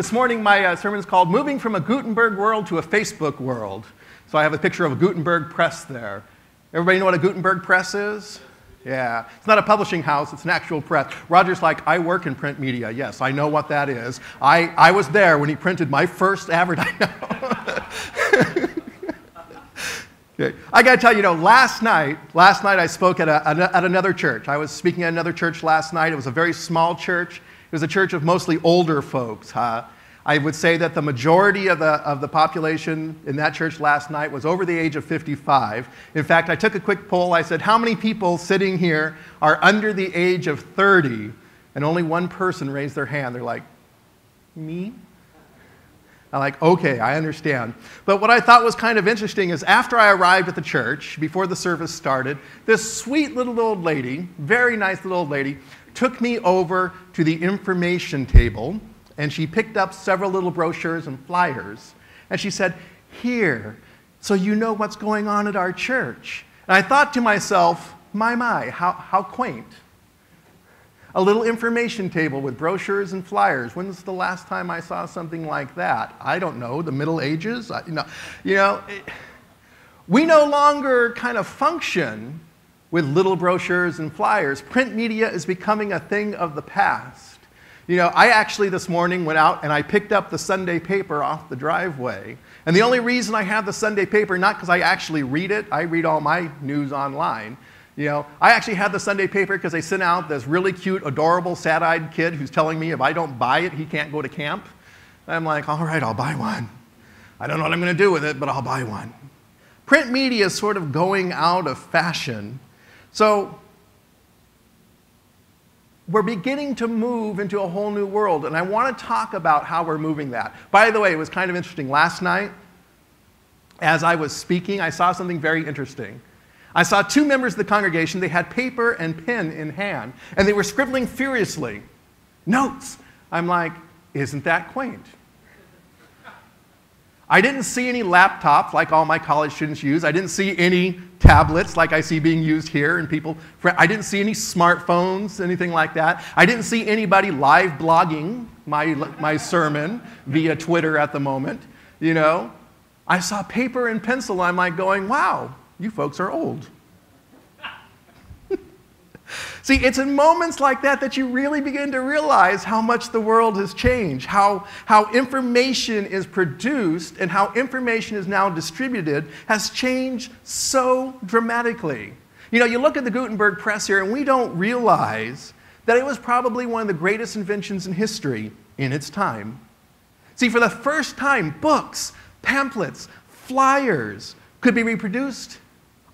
This morning, my sermon is called Moving from a Gutenberg World to a Facebook World. So I have a picture of a Gutenberg press there. Everybody know what a Gutenberg press is? Yeah. It's not a publishing house, it's an actual press. Roger's like, I work in print media. Yes, I know what that is. I was there when he printed my first advertisement. Okay. I got to tell you, last night I spoke at another church. I was speaking at another church last night. It was a very small church. It was a church of mostly older folks. I would say that the majority of the population in that church last night was over the age of 55. In fact, I took a quick poll. I said, how many people sitting here are under the age of 30? And only one person raised their hand. They're like, me? I'm like, okay, I understand. But what I thought was kind of interesting is after I arrived at the church, before the service started, this sweet little old lady, very nice little old lady, took me over to the information table, and she picked up several little brochures and flyers, and she said, here, so you know what's going on at our church. And I thought to myself, my, how quaint. A little information table with brochures and flyers. When's the last time I saw something like that? I don't know, the Middle Ages? We no longer kind of function with little brochures and flyers. Print media is becoming a thing of the past. I actually this morning went out and I picked up the Sunday paper off the driveway. And the only reason I have the Sunday paper, not because I actually read it, I read all my news online. I actually had the Sunday paper because they sent out this really cute, adorable, sad-eyed kid who's telling me if I don't buy it, he can't go to camp. I'm like, all right, I'll buy one. I don't know what I'm going to do with it, but I'll buy one. Print media is sort of going out of fashion. So we're beginning to move into a whole new world, and I want to talk about how we're moving that. By the way, it was kind of interesting. Last night, as I was speaking, I saw something very interesting. I saw two members of the congregation. They had paper and pen in hand, and they were scribbling furiously. Notes. I'm like, isn't that quaint? I didn't see any laptops like all my college students use. I didn't see any tablets like I see being used here. And I didn't see any smartphones, anything like that. I didn't see anybody live blogging my sermon via Twitter at the moment. I saw paper and pencil. I'm like going, wow, you folks are old. See, it's in moments like that you really begin to realize how much the world has changed, how information is produced and how information is now distributed has changed so dramatically. You look at the Gutenberg press here and we don't realize that it was probably one of the greatest inventions in history in its time. See, for the first time, books, pamphlets, flyers could be reproduced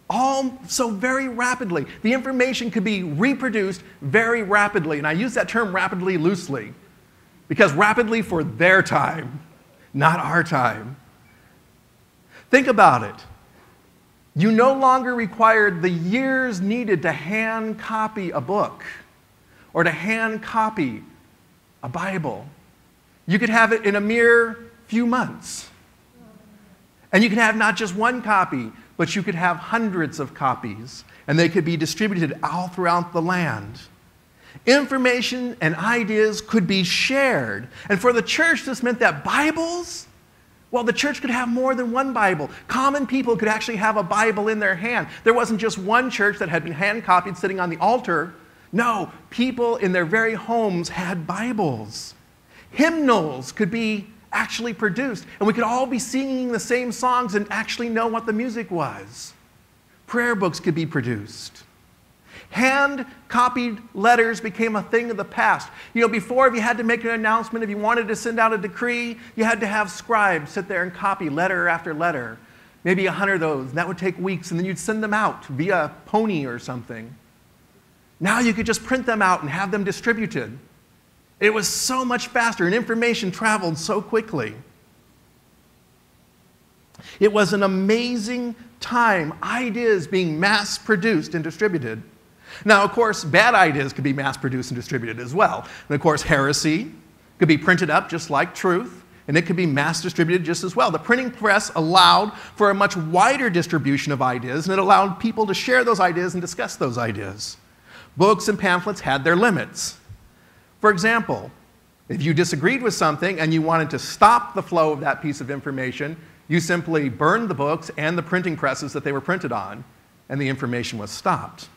all so very rapidly. The information could be reproduced very rapidly. And I use that term rapidly loosely because rapidly for their time, not our time. Think about it. You no longer required the years needed to hand copy a book or to hand copy a Bible. You could have it in a mere few months. And you could have not just one copy, but you could have hundreds of copies, and they could be distributed all throughout the land. Information and ideas could be shared. And for the church, this meant that Bibles, well, the church could have more than one Bible. Common people could actually have a Bible in their hand. There wasn't just one church that had been hand-copied sitting on the altar. No, people in their very homes had Bibles. Hymnals could be actually produced, and we could all be singing the same songs and actually know what the music was. Prayer books could be produced. Hand-copied letters became a thing of the past. Before, if you had to make an announcement, if you wanted to send out a decree, you had to have scribes sit there and copy letter after letter, maybe 100 of those, and that would take weeks, and then you'd send them out via pony or something. Now you could just print them out and have them distributed. It was so much faster, and information traveled so quickly. It was an amazing time, ideas being mass-produced and distributed. Now, of course, bad ideas could be mass-produced and distributed as well. And of course, heresy could be printed up just like truth, and it could be mass-distributed just as well. The printing press allowed for a much wider distribution of ideas, and it allowed people to share those ideas and discuss those ideas. Books and pamphlets had their limits. For example, If you disagreed with something and you wanted to stop the flow of that piece of information, you simply burned the books and the printing presses that they were printed on, and the information was stopped.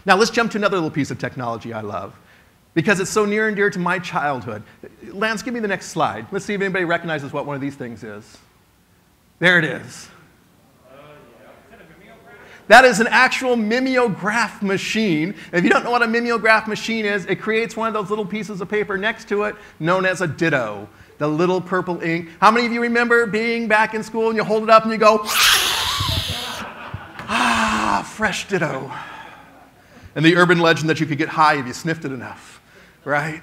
Now let's jump to another little piece of technology I love, because it's so near and dear to my childhood. Lance, give me the next slide. Let's see if anybody recognizes what one of these things is. There it is. That is an actual mimeograph machine. If you don't know what a mimeograph machine is, it creates one of those little pieces of paper next to it known as a ditto, the little purple ink. How many of you remember being back in school and you hold it up and you go, ah, fresh ditto. And the urban legend that you could get high if you sniffed it enough, right?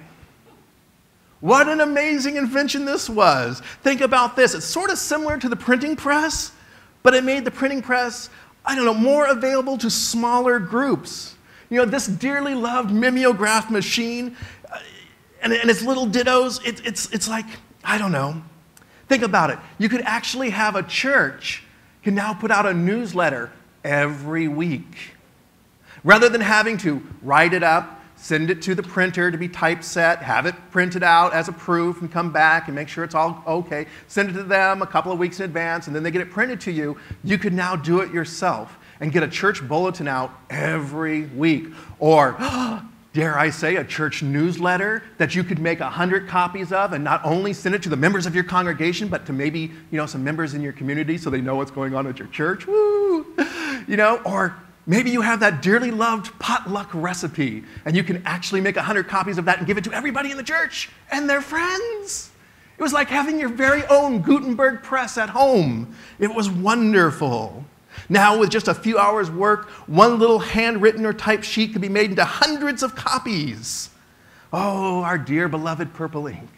What an amazing invention this was. Think about this. It's sort of similar to the printing press, but it made the printing press, I don't know, more available to smaller groups. You know, this dearly loved mimeograph machine and its little dittos, it's like, I don't know. Think about it. You could actually have a church can now put out a newsletter every week. Rather than having to write it up, send it to the printer to be typeset, have it printed out as a proof and come back and make sure it's all okay, send it to them a couple of weeks in advance and then they get it printed to you, you could now do it yourself and get a church bulletin out every week. Or, dare I say, a church newsletter that you could make 100 copies of and not only send it to the members of your congregation, but to maybe, some members in your community so they know what's going on at your church. Woo! Or maybe you have that dearly loved potluck recipe, and you can actually make 100 copies of that and give it to everybody in the church and their friends. It was like having your very own Gutenberg press at home. It was wonderful. Now, with just a few hours' work, one little handwritten or typed sheet could be made into hundreds of copies. Oh, our dear beloved purple ink.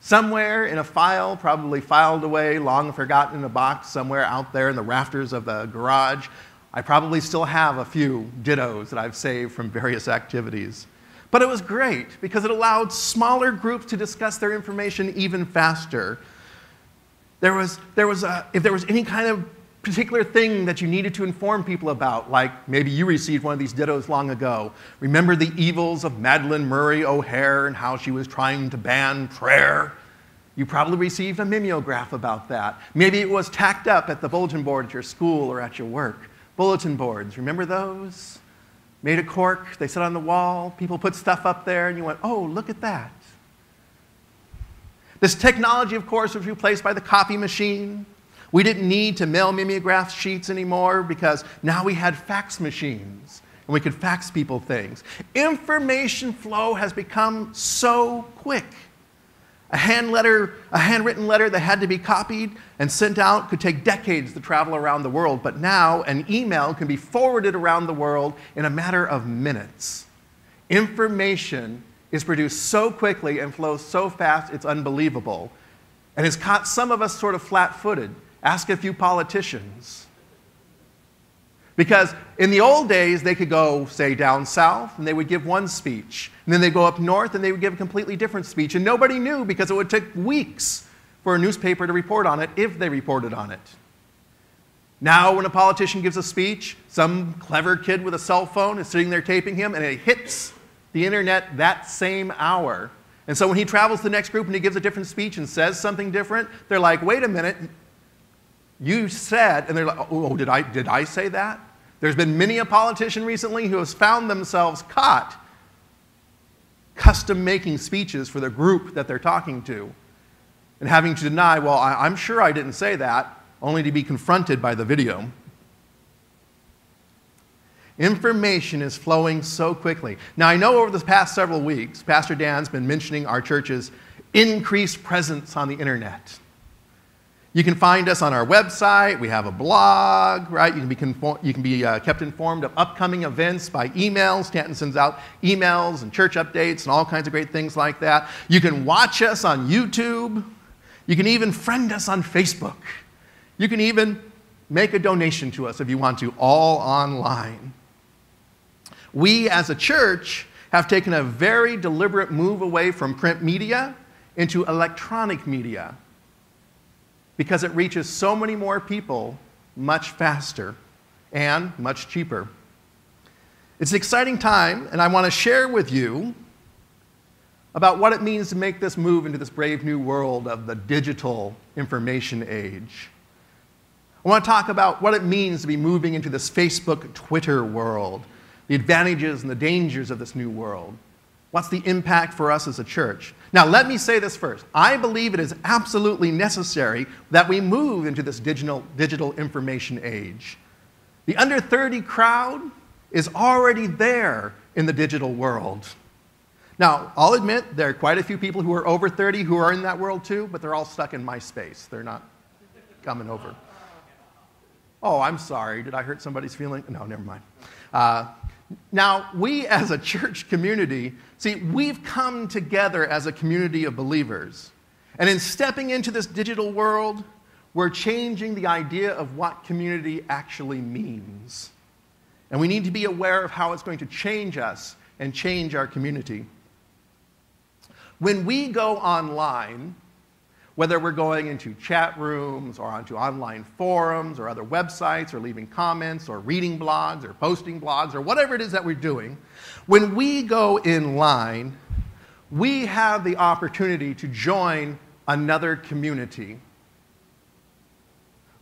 Somewhere in a file, probably filed away, long forgotten in a box somewhere out there in the rafters of the garage, I probably still have a few dittos that I've saved from various activities. But it was great because it allowed smaller groups to discuss their information even faster. If there was any kind of particular thing that you needed to inform people about, like maybe you received one of these dittos long ago. Remember the evils of Madeleine Murray O'Hare and how she was trying to ban prayer? You probably received a mimeograph about that. Maybe it was tacked up at the bulletin board at your school or at your work. Bulletin boards, remember those? Made of cork, they sit on the wall, people put stuff up there, and you went, oh, look at that. This technology, of course, was replaced by the copy machine. We didn't need to mail mimeograph sheets anymore because now we had fax machines and we could fax people things. Information flow has become so quick. A handwritten letter that had to be copied and sent out could take decades to travel around the world, but now an email can be forwarded around the world in a matter of minutes. Information is produced so quickly and flows so fast, it's unbelievable. And it's caught some of us sort of flat-footed. Ask a few politicians. Because in the old days, they could go, say, down south, and they would give one speech. And then they'd go up north, and they would give a completely different speech. And nobody knew because it would take weeks for a newspaper to report on it, if they reported on it. Now, when a politician gives a speech, some clever kid with a cell phone is sitting there taping him, and it hits the internet that same hour. And so when he travels to the next group and he gives a different speech and says something different, they're like, wait a minute, you said, and they're like, oh, did I say that? There's been many a politician recently who has found themselves caught custom making speeches for the group that they're talking to and having to deny, well, I'm sure I didn't say that, only to be confronted by the video. Information is flowing so quickly. Now, I know over the past several weeks, Pastor Dan's been mentioning our church's increased presence on the internet. You can find us on our website. We have a blog, right? You can be kept informed of upcoming events by email. Stanton sends out emails and church updates and all kinds of great things like that. You can watch us on YouTube. You can even friend us on Facebook. You can even make a donation to us if you want to, all online. We, as a church, have taken a very deliberate move away from print media into electronic media because it reaches so many more people much faster and much cheaper. It's an exciting time, and I want to share with you about what it means to make this move into this brave new world of the digital information age. I want to talk about what it means to be moving into this Facebook, Twitter world, the advantages and the dangers of this new world. What's the impact for us as a church? Now, let me say this first. I believe it is absolutely necessary that we move into this digital information age. The under 30 crowd is already there in the digital world. Now, I'll admit there are quite a few people who are over 30 who are in that world too, but they're all stuck in MySpace. They're not coming over. Oh, I'm sorry. Did I hurt somebody's feeling? No, never mind. Now, we as a church community, see, we've come together as a community of believers. And in stepping into this digital world, we're changing the idea of what community actually means. And we need to be aware of how it's going to change us and change our community. When we go online, whether we're going into chat rooms or onto online forums or other websites or leaving comments or reading blogs or posting blogs or whatever it is that we're doing, when we go in line, we have the opportunity to join another community.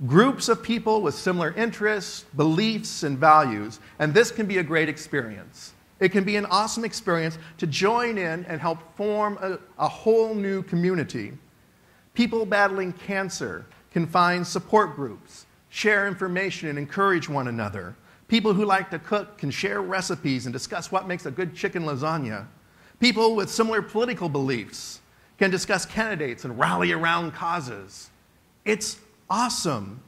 Groups of people with similar interests, beliefs, and values, and this can be a great experience. It can be an awesome experience to join in and help form a whole new community. People battling cancer can find support groups, share information, and encourage one another. People who like to cook can share recipes and discuss what makes a good chicken lasagna. People with similar political beliefs can discuss candidates and rally around causes. It's awesome.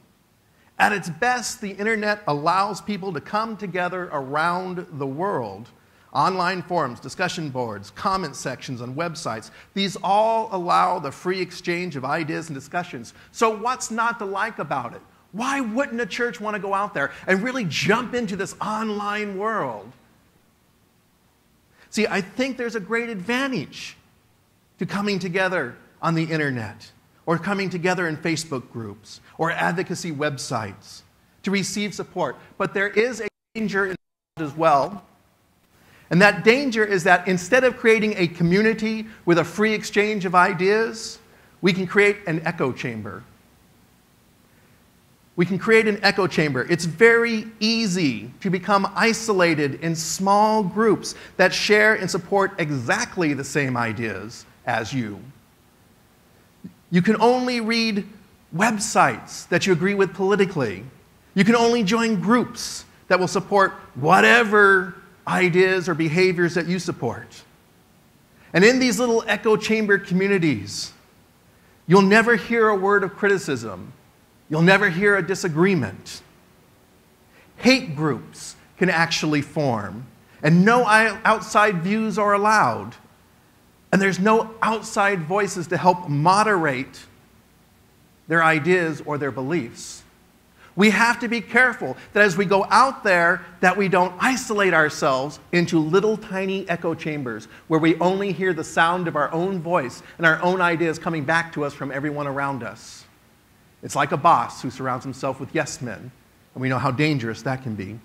At its best, the internet allows people to come together around the world. Online forums, discussion boards, comment sections on websites, these all allow the free exchange of ideas and discussions. So what's not to like about it? Why wouldn't a church want to go out there and really jump into this online world? See, I think there's a great advantage to coming together on the internet, or coming together in Facebook groups, or advocacy websites to receive support. But there is a danger involved as well. And that danger is that instead of creating a community with a free exchange of ideas, we can create an echo chamber. We can create an echo chamber. It's very easy to become isolated in small groups that share and support exactly the same ideas as you. You can only read websites that you agree with politically. You can only join groups that will support whatever ideas or behaviors that you support. And in these little echo chamber communities, you'll never hear a word of criticism. You'll never hear a disagreement. Hate groups can actually form, and no outside views are allowed. And there's no outside voices to help moderate their ideas or their beliefs. We have to be careful that as we go out there, that we don't isolate ourselves into little tiny echo chambers where we only hear the sound of our own voice and our own ideas coming back to us from everyone around us. It's like a boss who surrounds himself with yes men, and we know how dangerous that can be.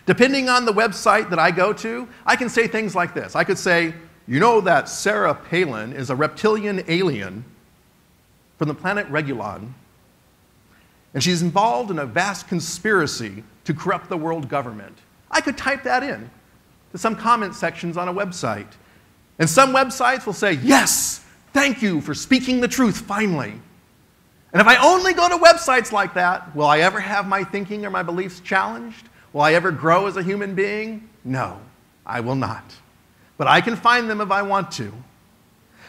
Depending on the website that I go to, I can say things like this. I could say, you know that Sarah Palin is a reptilian alien from the planet Regulon, and she's involved in a vast conspiracy to corrupt the world government. I could type that in to some comment sections on a website. And some websites will say, yes, thank you for speaking the truth finally. And if I only go to websites like that, will I ever have my thinking or my beliefs challenged? Will I ever grow as a human being? No, I will not. But I can find them if I want to.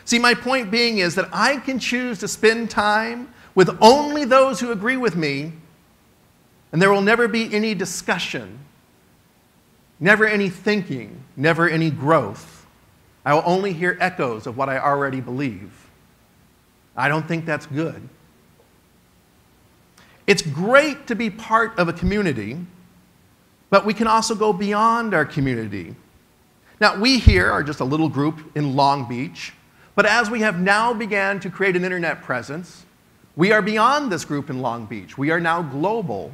See, my point being is that I can choose to spend time with only those who agree with me, and there will never be any discussion, never any thinking, never any growth. I will only hear echoes of what I already believe. I don't think that's good. It's great to be part of a community, but we can also go beyond our community. Now, we here are just a little group in Long Beach, but as we have now began to create an internet presence, we are beyond this group in Long Beach. We are now global.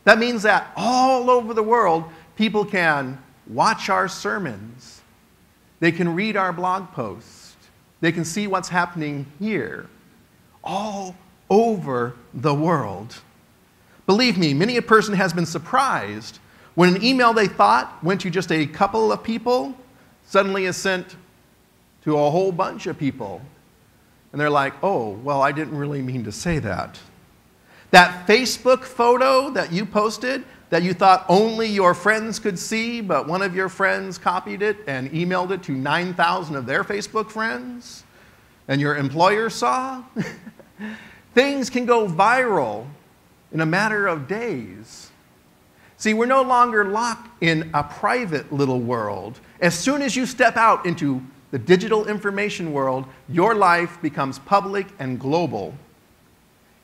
That means that all over the world, People can watch our sermons. They can read our blog posts. They can see what's happening here, all over the world. Believe me, many a person has been surprised when an email they thought went to just a couple of people suddenly is sent to a whole bunch of people. And they're like, oh, well, I didn't really mean to say that. That Facebook photo that you posted that you thought only your friends could see, but one of your friends copied it and emailed it to 9,000 of their Facebook friends, and your employer saw, things can go viral in a matter of days. See, we're no longer locked in a private little world. As soon as you step out into the digital information world, your life becomes public and global.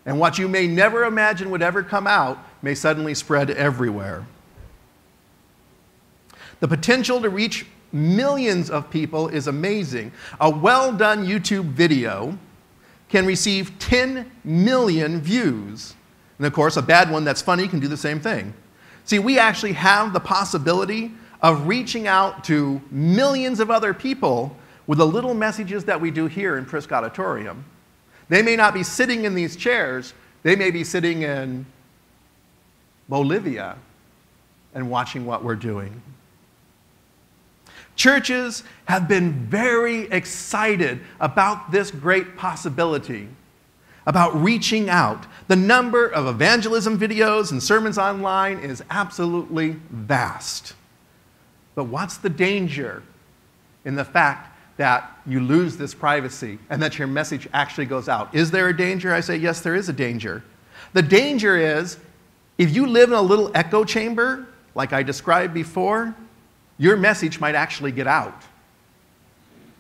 And what you may never imagine would ever come out may suddenly spread everywhere. The potential to reach millions of people is amazing. A well-done YouTube video can receive 10 million views. And of course, a bad one that's funny can do the same thing. See, we actually have the possibility of reaching out to millions of other people with the little messages that we do here in Prisk Auditorium. They may not be sitting in these chairs. They may be sitting in Bolivia and watching what we're doing. Churches have been very excited about this great possibility, about reaching out. The number of evangelism videos and sermons online is absolutely vast. But what's the danger in the fact that you lose this privacy and that your message actually goes out? Is there a danger? I say, yes, there is a danger. The danger is, if you live in a little echo chamber, like I described before, your message might actually get out,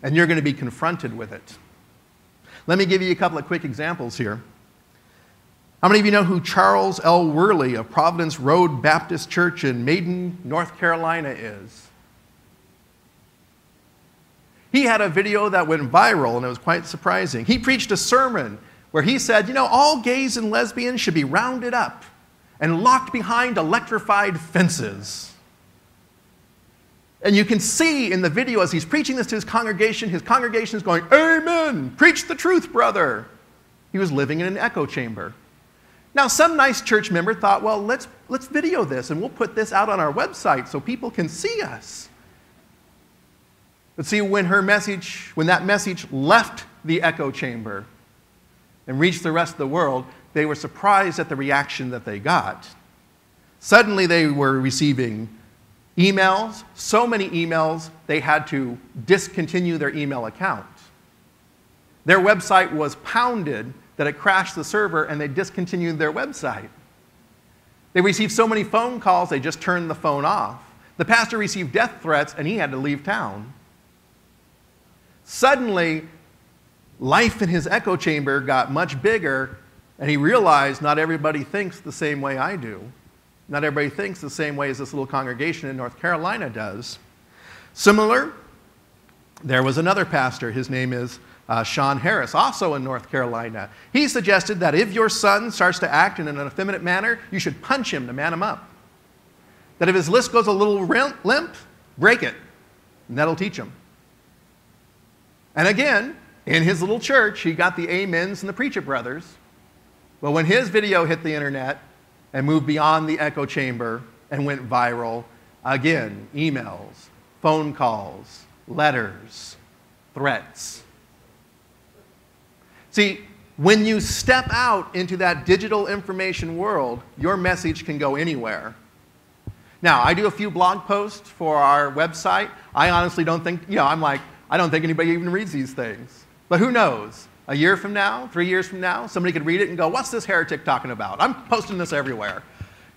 and you're going to be confronted with it. Let me give you a couple of quick examples here. How many of you know who Charles L. Worley of Providence Road Baptist Church in Maiden, North Carolina is? He had a video that went viral, and it was quite surprising. He preached a sermon where he said, you know, all gays and lesbians should be rounded up and locked behind electrified fences. And you can see in the video as he's preaching this to his congregation is going, amen, preach the truth, brother. He was living in an echo chamber. Now, some nice church member thought, well, let's video this, and we'll put this out on our website so people can see us. But see, when that message left the echo chamber and reached the rest of the world, they were surprised at the reaction that they got. Suddenly, they were receiving emails, so many emails, they had to discontinue their email account. Their website was pounded that it crashed the server, and they discontinued their website. They received so many phone calls, they just turned the phone off. The pastor received death threats, and he had to leave town. Suddenly, life in his echo chamber got much bigger, and he realized not everybody thinks the same way I do. Not everybody thinks the same way as this little congregation in North Carolina does. Similar, there was another pastor. His name is Sean Harris, also in North Carolina. He suggested that if your son starts to act in an effeminate manner, you should punch him to man him up. That if his list goes a little limp, break it, and that'll teach him. And again, in his little church, he got the amens and the preacher brothers. But when his video hit the internet and moved beyond the echo chamber and went viral, again, emails, phone calls, letters, threats. See, when you step out into that digital information world, your message can go anywhere. Now, I do a few blog posts for our website. I honestly don't think, I don't think anybody even reads these things. But who knows? A year from now, 3 years from now, somebody could read it and go, what's this heretic talking about? I'm posting this everywhere.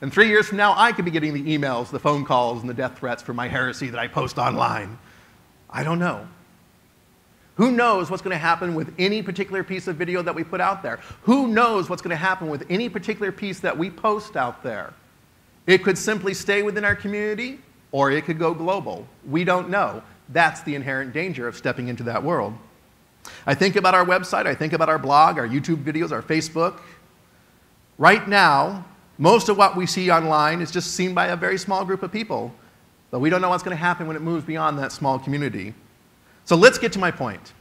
And 3 years from now, I could be getting the emails, the phone calls, and the death threats for my heresy that I post online. I don't know. Who knows what's going to happen with any particular piece of video that we put out there? Who knows what's going to happen with any particular piece that we post out there? It could simply stay within our community, or it could go global. We don't know. That's the inherent danger of stepping into that world. I think about our website, I think about our blog, our YouTube videos, our Facebook. Right now, most of what we see online is just seen by a very small group of people. But we don't know what's going to happen when it moves beyond that small community. So let's get to my point.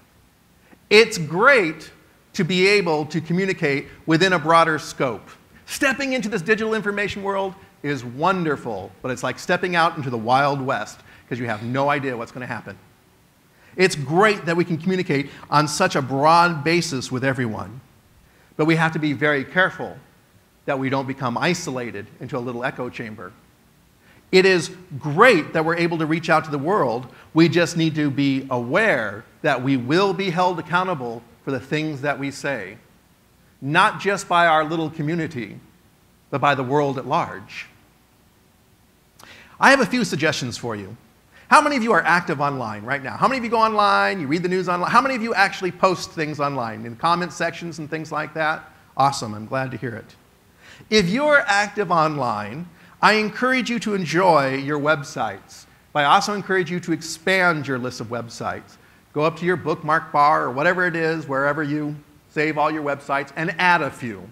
It's great to be able to communicate within a broader scope. Stepping into this digital information world is wonderful, but it's like stepping out into the Wild West because you have no idea what's going to happen. It's great that we can communicate on such a broad basis with everyone, but we have to be very careful that we don't become isolated into a little echo chamber. It is great that we're able to reach out to the world. We just need to be aware that we will be held accountable for the things that we say, not just by our little community, but by the world at large. I have a few suggestions for you. How many of you are active online right now? How many of you go online, you read the news online? How many of you actually post things online, in comment sections and things like that? Awesome, I'm glad to hear it. If you're active online, I encourage you to enjoy your websites, but I also encourage you to expand your list of websites. Go up to your bookmark bar or whatever it is, wherever you save all your websites, and add a few.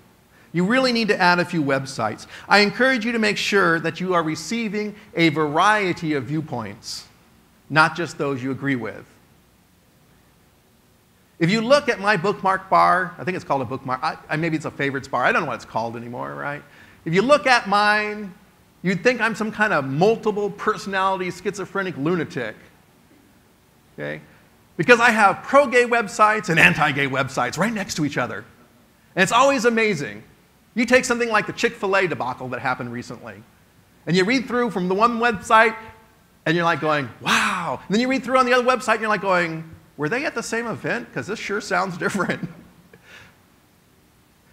You really need to add a few websites. I encourage you to make sure that you are receiving a variety of viewpoints, not just those you agree with. If you look at my bookmark bar, I think it's called a bookmark, maybe it's a favorites bar, I don't know what it's called anymore, right? If you look at mine, you'd think I'm some kind of multiple personality schizophrenic lunatic, okay? Because I have pro-gay websites and anti-gay websites right next to each other. And it's always amazing. You take something like the Chick-fil-A debacle that happened recently, and you read through from the one website, and you're like going, wow. And then you read through on the other website, and you're like going, were they at the same event? Because this sure sounds different.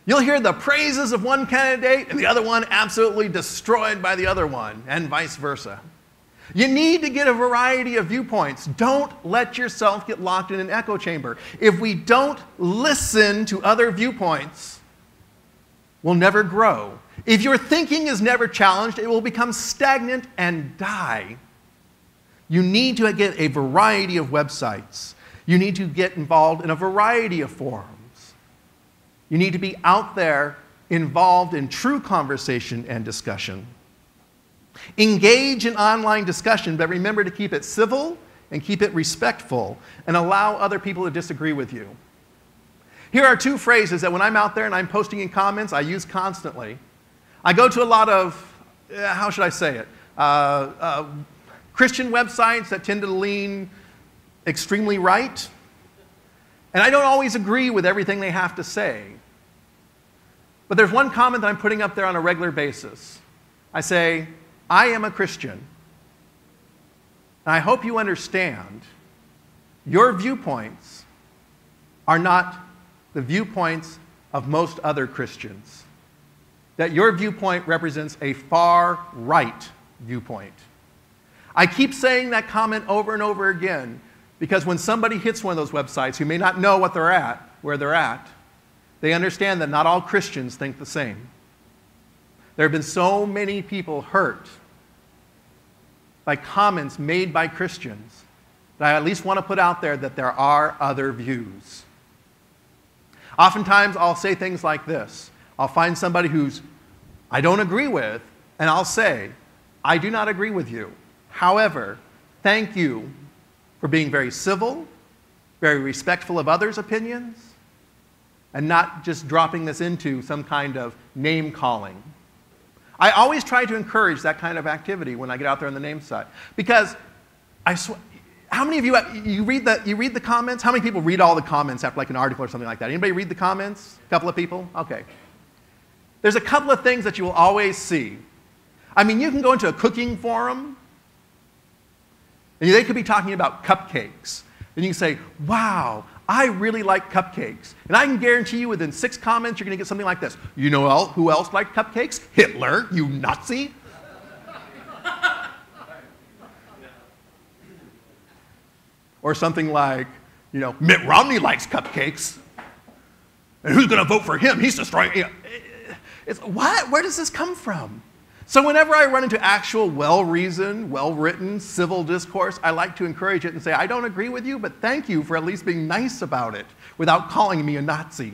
You'll hear the praises of one candidate, and the other one absolutely destroyed by the other one, and vice versa. You need to get a variety of viewpoints. Don't let yourself get locked in an echo chamber. If we don't listen to other viewpoints, we'll never grow. If your thinking is never challenged, it will become stagnant and die. You need to get a variety of websites. You need to get involved in a variety of forums. You need to be out there involved in true conversation and discussion. Engage in online discussion, but remember to keep it civil and keep it respectful and allow other people to disagree with you. Here are two phrases that when I'm out there and I'm posting in comments, I use constantly. I go to a lot of, how should I say it, Christian websites that tend to lean extremely right, and I don't always agree with everything they have to say. But there's one comment that I'm putting up there on a regular basis. I say, I am a Christian, and I hope you understand your viewpoints are not the viewpoints of most other Christians. That your viewpoint represents a far right viewpoint. I keep saying that comment over and over again because when somebody hits one of those websites who may not know what they're at, where they're at, they understand that not all Christians think the same. There have been so many people hurt by comments made by Christians that I at least want to put out there that there are other views. Oftentimes, I'll say things like this. I'll find somebody who's I don't agree with, and I'll say, I do not agree with you. However, thank you for being very civil, very respectful of others' opinions, and not just dropping this into some kind of name-calling. I always try to encourage that kind of activity when I get out there on the name site. Because I swear, how many of you read the comments? How many people read all the comments after like an article or something like that? Anybody read the comments? A couple of people? Okay. There's a couple of things that you will always see. I mean, you can go into a cooking forum, and they could be talking about cupcakes. And you can say, wow, I really like cupcakes. And I can guarantee you within 6 comments, you're going to get something like this. You know who else liked cupcakes? Hitler, you Nazi. Or something like, you know, Mitt Romney likes cupcakes. And who's going to vote for him? He's destroying. You know, it's, what? Where does this come from? So whenever I run into actual well-reasoned, well-written civil discourse, I like to encourage it and say, I don't agree with you, but thank you for at least being nice about it without calling me a Nazi.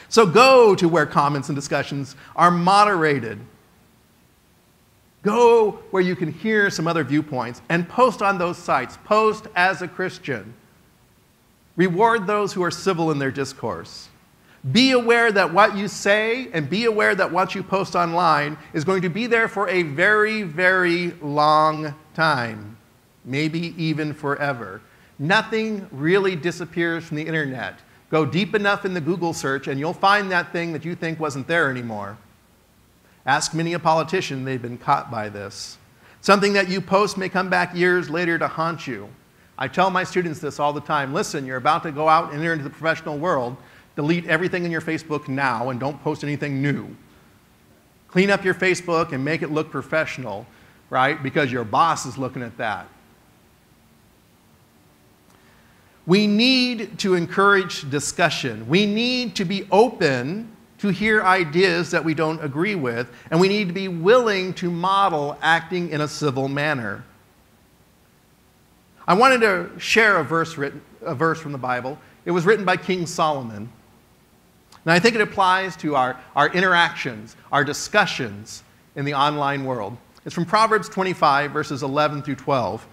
So go to where comments and discussions are moderated. Go where you can hear some other viewpoints and post on those sites. Post as a Christian. Reward those who are civil in their discourse. Be aware that what you say and be aware that what you post online is going to be there for a very, very long time, maybe even forever. Nothing really disappears from the internet. Go deep enough in the Google search and you'll find that thing that you think wasn't there anymore. Ask many a politician, they've been caught by this. Something that you post may come back years later to haunt you. I tell my students this all the time. Listen, you're about to go out and enter into the professional world. Delete everything in your Facebook now and don't post anything new. Clean up your Facebook and make it look professional, right? Because your boss is looking at that. We need to encourage discussion. We need to be open to hear ideas that we don't agree with, and we need to be willing to model acting in a civil manner. I wanted to share a verse from the Bible. It was written by King Solomon. And I think it applies to our interactions, our discussions in the online world. It's from Proverbs 25, verses 11 through 12.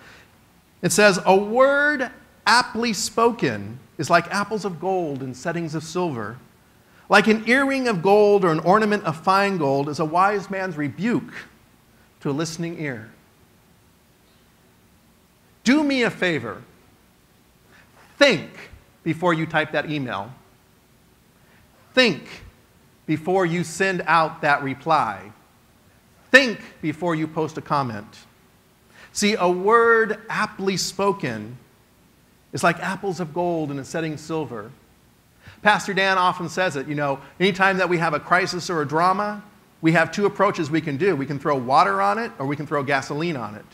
It says, "A word aptly spoken is like apples of gold in settings of silver. Like an earring of gold or an ornament of fine gold is a wise man's rebuke to a listening ear." Do me a favor. Think before you type that email. Think before you send out that reply. Think before you post a comment. See, a word aptly spoken is like apples of gold in a setting silver. Pastor Dan often says it, anytime that we have a crisis or a drama, we have two approaches we can do. We can throw water on it or we can throw gasoline on it.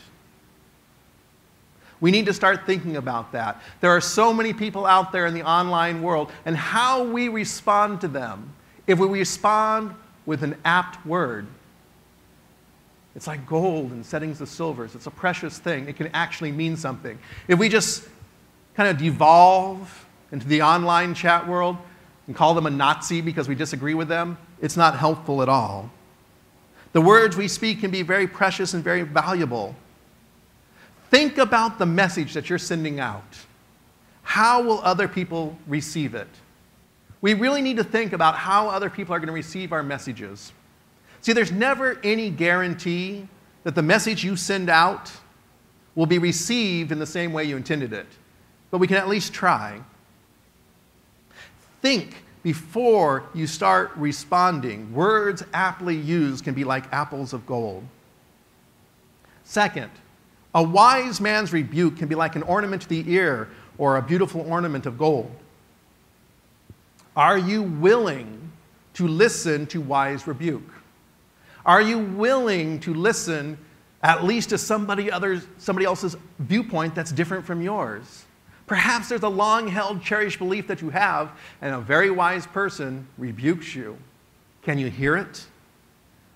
We need to start thinking about that. There are so many people out there in the online world, and how we respond to them. If we respond with an apt word, it's like gold in settings of silvers. It's a precious thing. It can actually mean something. If we just kind of devolve into the online chat world and call them a Nazi because we disagree with them, it's not helpful at all. The words we speak can be very precious and very valuable. Think about the message that you're sending out. How will other people receive it? We really need to think about how other people are going to receive our messages. See, there's never any guarantee that the message you send out will be received in the same way you intended it. But we can at least try. Think before you start responding. Words aptly used can be like apples of gold. Second, a wise man's rebuke can be like an ornament to the ear or a beautiful ornament of gold. Are you willing to listen to wise rebuke? Are you willing to listen at least to somebody else's viewpoint that's different from yours? Perhaps there's a long-held, cherished belief that you have, and a very wise person rebukes you. Can you hear it?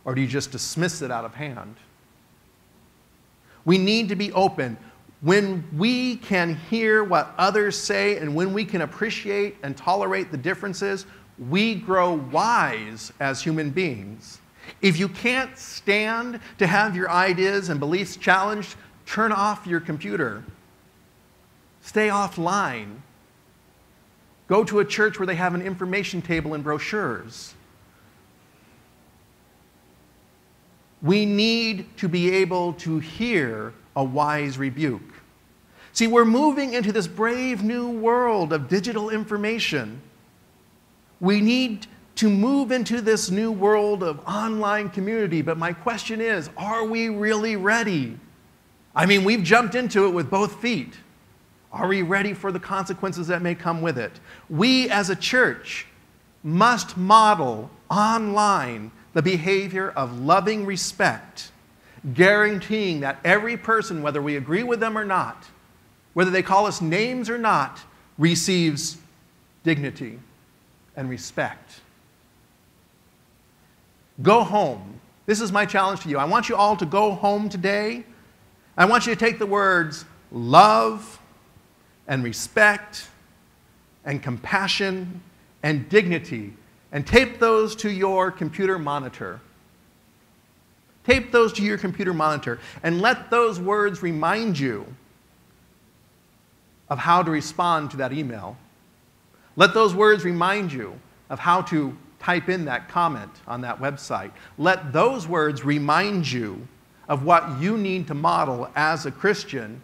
Or do you just dismiss it out of hand? We need to be open. When we can hear what others say and when we can appreciate and tolerate the differences, we grow wise as human beings. If you can't stand to have your ideas and beliefs challenged, turn off your computer. Stay offline. Go to a church where they have an information table and brochures. We need to be able to hear a wise rebuke. See, we're moving into this brave new world of digital information. We need to move into this new world of online community, but my question is, are we really ready? I mean, we've jumped into it with both feet. Are we ready for the consequences that may come with it? We as a church must model online the behavior of loving respect, guaranteeing that every person, whether we agree with them or not, whether they call us names or not, receives dignity and respect. Go home. This is my challenge to you. I want you all to go home today. I want you to take the words love and respect and compassion and dignity and tape those to your computer monitor. Tape those to your computer monitor and let those words remind you of how to respond to that email. Let those words remind you of how to type in that comment on that website. Let those words remind you of what you need to model as a Christian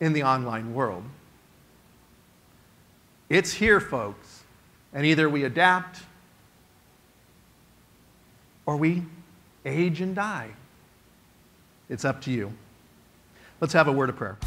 in the online world. It's here, folks, and either we adapt or we age and die. It's up to you. Let's have a word of prayer.